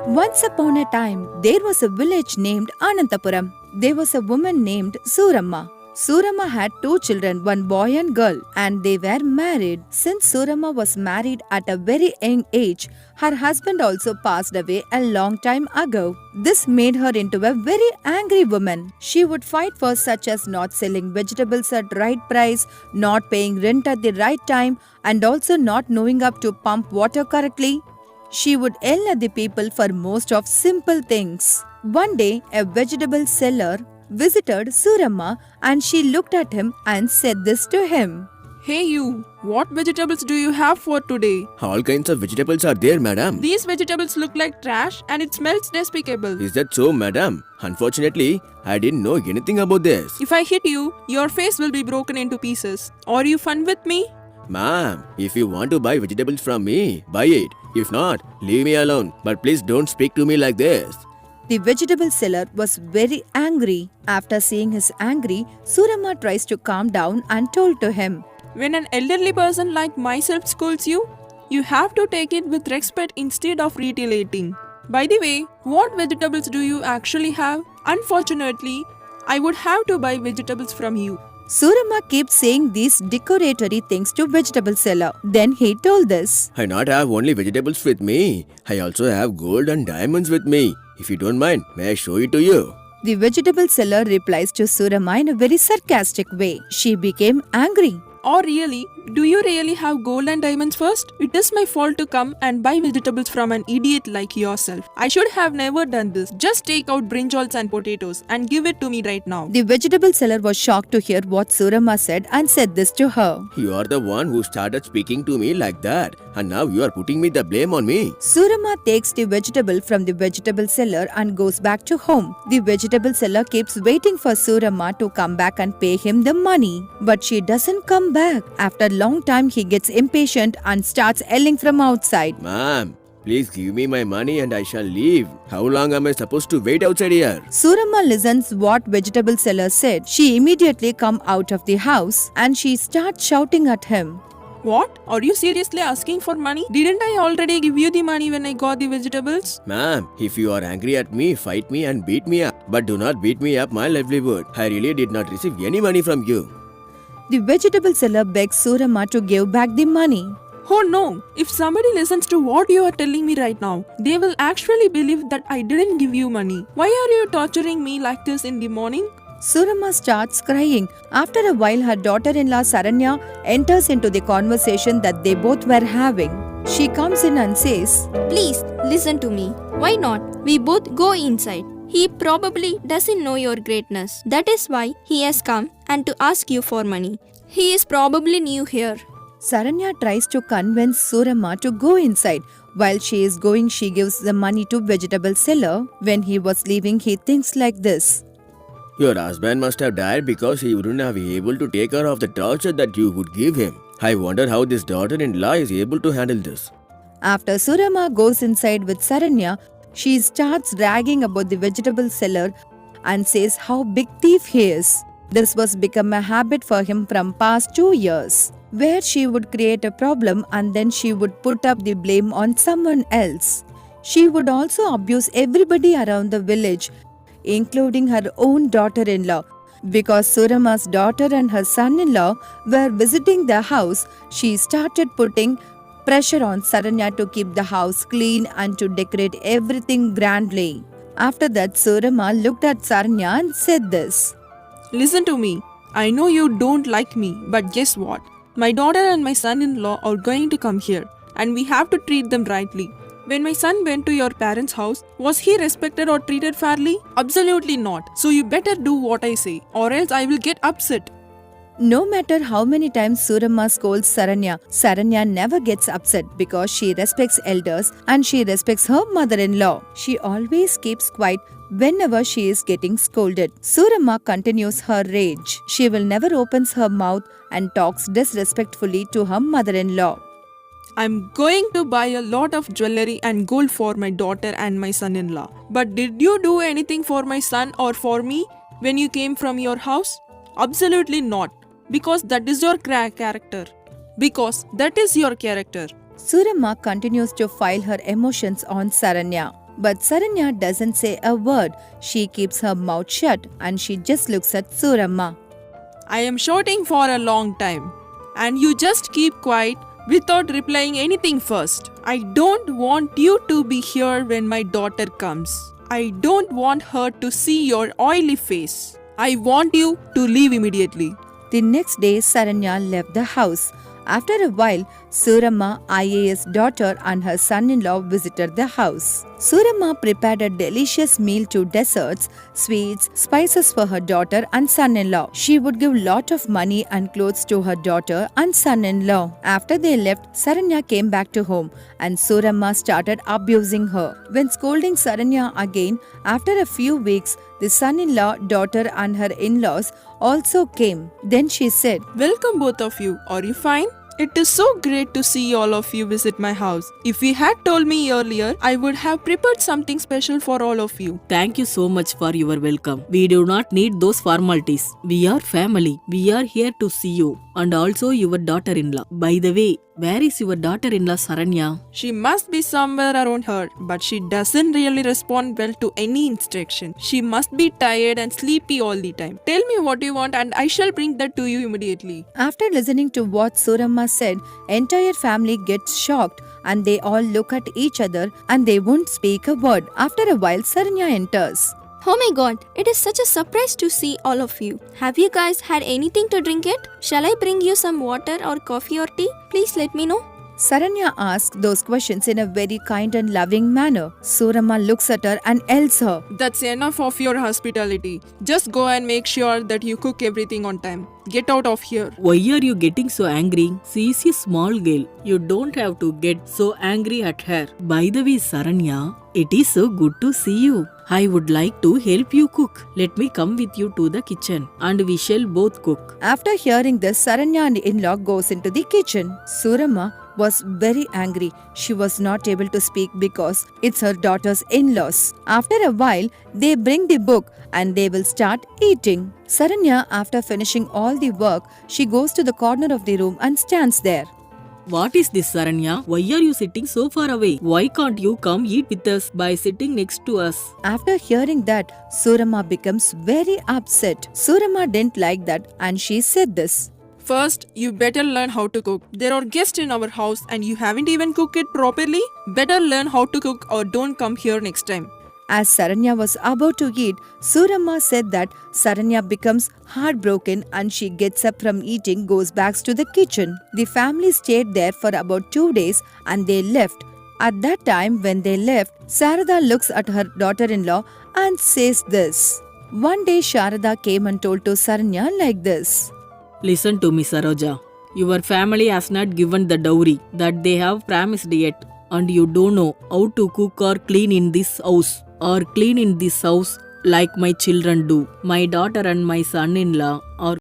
Once upon a time, there was a village named Anantapuram. There was a woman named Suramma. Suramma had 2 children, one boy and girl, and they were married. Since Suramma was married at a very young age, her husband also passed away a long time ago. This made her into a very angry woman. She would fight for such as not selling vegetables at right price, not paying rent at the right time, and also not knowing up to pump water correctly. She would yell at the people for most of simple things. One day, a vegetable seller visited Suramma and she looked at him and said this to him. Hey you, what vegetables do you have for today? All kinds of vegetables are there, madam. These vegetables look like trash and it smells despicable. Is that so, madam? Unfortunately, I didn't know anything about this. If I hit you, your face will be broken into pieces. Are you fun with me? Ma'am, if you want to buy vegetables from me, buy it. If not, leave me alone. But please don't speak to me like this. The vegetable seller was very angry. After seeing his angry, Suramma tries to calm down and told to him, When an elderly person like myself scolds you, you have to take it with respect instead of retaliating. By the way, what vegetables do you actually have? Unfortunately, I would have to buy vegetables from you. Suramma kept saying these decoratory things to vegetable seller. Then he told this. I not have only vegetables with me. I also have gold and diamonds with me. If you don't mind, may I show it to you? The vegetable seller replies to Suramma in a very sarcastic way. She became angry. Or really, do you really have gold and diamonds first? It is my fault to come and buy vegetables from an idiot like yourself. I should have never done this. Just take out brinjals and potatoes and give it to me right now. The vegetable seller was shocked to hear what Suramma said and said this to her. You are the one who started speaking to me like that. And now you are putting the blame on me. Suramma takes the vegetable from the vegetable seller and goes back to home. The vegetable seller keeps waiting for Suramma to come back and pay him the money. But she doesn't come back. After a long time, he gets impatient and starts yelling from outside. Ma'am, please give me my money and I shall leave. How long am I supposed to wait outside here? Suramma listens what vegetable seller said. She immediately come out of the house and she starts shouting at him. What? Are you seriously asking for money? Didn't I already give you the money when I got the vegetables? Ma'am, if you are angry at me, fight me and beat me up. But do not beat me up my livelihood. I really did not receive any money from you. The vegetable seller begs Suramma to give back the money. Oh no! If somebody listens to what you are telling me right now, they will actually believe that I didn't give you money. Why are you torturing me like this in the morning? Suramma starts crying. After a while, her daughter-in-law Saranya enters into the conversation that they both were having. She comes in and says, Please listen to me. Why not? We both go inside. He probably doesn't know your greatness. That is why he has come and to ask you for money. He is probably new here. Saranya tries to convince Suramma to go inside. While she is going, she gives the money to vegetable seller. When he was leaving, he thinks like this. Your husband must have died because he wouldn't have been able to take care of the torture that you would give him. I wonder how this daughter-in-law is able to handle this. After Suramma goes inside with Saranya, she starts bragging about the vegetable seller and says how big thief he is. This was become a habit for him from past 2 years, where she would create a problem and then she would put up the blame on someone else. She would also abuse everybody around the village, including her own daughter-in-law. Because Suramma's daughter and her son-in-law were visiting the house, she started putting pressure on Saranya to keep the house clean and to decorate everything grandly. After that, Suramma looked at Saranya and said this. Listen to me. I know you don't like me, but guess what? My daughter and my son-in-law are going to come here, and we have to treat them rightly. When my son went to your parents' house, was he respected or treated fairly? Absolutely not. So you better do what I say, or else I will get upset. No matter how many times Suramma scolds Saranya, Saranya never gets upset because she respects elders and she respects her mother-in-law. She always keeps quiet whenever she is getting scolded. Suramma continues her rage. She will never opens her mouth and talks disrespectfully to her mother-in-law. I'm going to buy a lot of jewelry and gold for my daughter and my son-in-law. But did you do anything for my son or for me when you came from your house? Absolutely not. Because that is your character. Because that is your character. Suramma continues to file her emotions on Saranya. But Saranya doesn't say a word. She keeps her mouth shut and she just looks at Suramma. I am shouting for a long time, and you just keep quiet without replying anything first. I don't want you to be here when my daughter comes. I don't want her to see your oily face. I want you to leave immediately. The next day, Saranya left the house. After a while, Suramma, IAS daughter, and her son-in-law visited the house. Suramma prepared a delicious meal to desserts, sweets, spices for her daughter and son-in-law. She would give lot of money and clothes to her daughter and son-in-law. After they left, Saranya came back to home and Suramma started abusing her. When scolding Saranya again, after a few weeks, the son-in-law, daughter and her in-laws also came. Then she said, Welcome both of you. Are you fine? It is so great to see all of you visit my house. If you had told me earlier, I would have prepared something special for all of you. Thank you so much for your welcome. We do not need those formalities. We are family. We are here to see you and also your daughter-in-law. By the way, where is your daughter-in-law Saranya? She must be somewhere around her, but she doesn't really respond well to any instruction. She must be tired and sleepy all the time. Tell me what you want and I shall bring that to you immediately. After listening to what Suramma said, entire family gets shocked and they all look at each other and they won't speak a word. After a while, Saranya enters. Oh my god, it is such a surprise to see all of you. Have you guys had anything to drink yet? Shall I bring you some water or coffee or tea? Please let me know. Saranya asks those questions in a very kind and loving manner. Suramma looks at her and yells her. That's enough of your hospitality. Just go and make sure that you cook everything on time. Get out of here. Why are you getting so angry? She is a small girl. You don't have to get so angry at her. By the way, Saranya, it is so good to see you. I would like to help you cook. Let me come with you to the kitchen and we shall both cook. After hearing this, Saranya and in-law goes into the kitchen. Suramma was very angry. She was not able to speak because it's her daughter's in-laws. After a while, they bring the book and they will start eating. Saranya, after finishing all the work, she goes to the corner of the room and stands there. What is this, Saranya? Why are you sitting so far away? Why can't you come eat with us by sitting next to us? After hearing that, Suramma becomes very upset. Suramma didn't like that and she said this. First, you better learn how to cook. There are guests in our house and you haven't even cooked it properly. Better learn how to cook or don't come here next time. As Saranya was about to eat, Suramma said that Saranya becomes heartbroken and she gets up from eating, goes back to the kitchen. The family stayed there for about 2 days and they left. At that time when they left, Sarada looks at her daughter-in-law and says this. One day Sharada came and told to Saranya like this. Listen to me, Saroja. Your family has not given the dowry that they have promised yet, and you don't know how to cook or clean in this house like my children do. My daughter and my son-in-law are